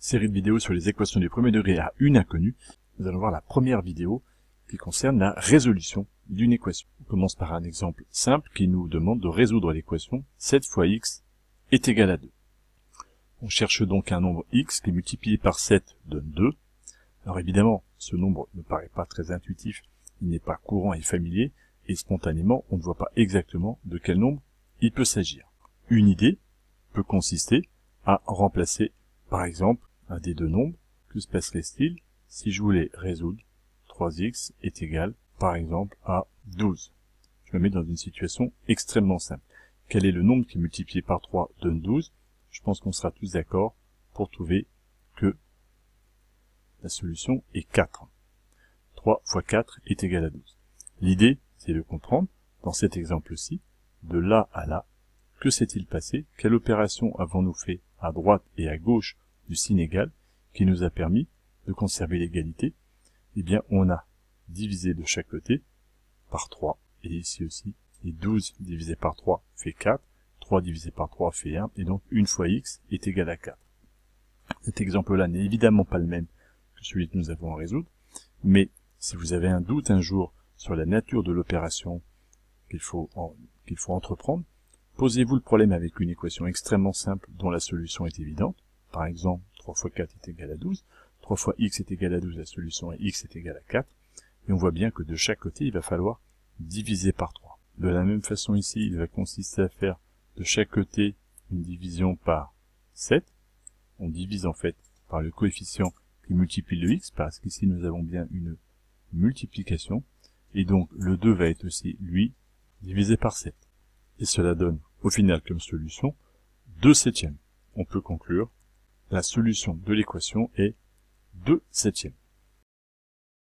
série de vidéos sur les équations du premier degré à une inconnue. Nous allons voir la première vidéo qui concerne la résolution d'une équation. On commence par un exemple simple qui nous demande de résoudre l'équation 7 fois x est égal à 2. On cherche donc un nombre x qui multiplié par 7 donne 2. Alors évidemment, ce nombre ne paraît pas très intuitif, il n'est pas courant et familier, et spontanément, on ne voit pas exactement de quel nombre il peut s'agir. Une idée peut consister à remplacer, par exemple, un des deux nombres. Que se passerait-il si je voulais résoudre 3x est égal, par exemple, à 12? Je me mets dans une situation extrêmement simple. Quel est le nombre qui multiplié par 3 donne 12? Je pense qu'on sera tous d'accord pour trouver que la solution est 4. 3 fois 4 est égal à 12. L'idée, c'est de comprendre, dans cet exemple-ci, de là à là, que s'est-il passé? Quelle opération avons-nous fait à droite et à gauche du signe égal qui nous a permis de conserver l'égalité? Eh bien, on a divisé de chaque côté par 3, et ici aussi, et 12 divisé par 3 fait 4, 3 divisé par 3 fait 1, et donc 1 fois x est égal à 4. Cet exemple-là n'est évidemment pas le même que celui que nous avons à résoudre, mais si vous avez un doute un jour sur la nature de l'opération qu'il faut entreprendre, posez-vous le problème avec une équation extrêmement simple dont la solution est évidente. Par exemple, 3 fois 4 est égal à 12, 3 fois x est égal à 12, la solution est x est égal à 4, et on voit bien que de chaque côté, il va falloir diviser par 3. De la même façon ici, il va consister à faire de chaque côté une division par 7. On divise en fait par le coefficient qui multiplie le x, parce qu'ici nous avons bien une multiplication, et donc le 2 va être aussi, lui, divisé par 7. Et cela donne, au final, comme solution, 2 septièmes. On peut conclure, la solution de l'équation est 2 septièmes.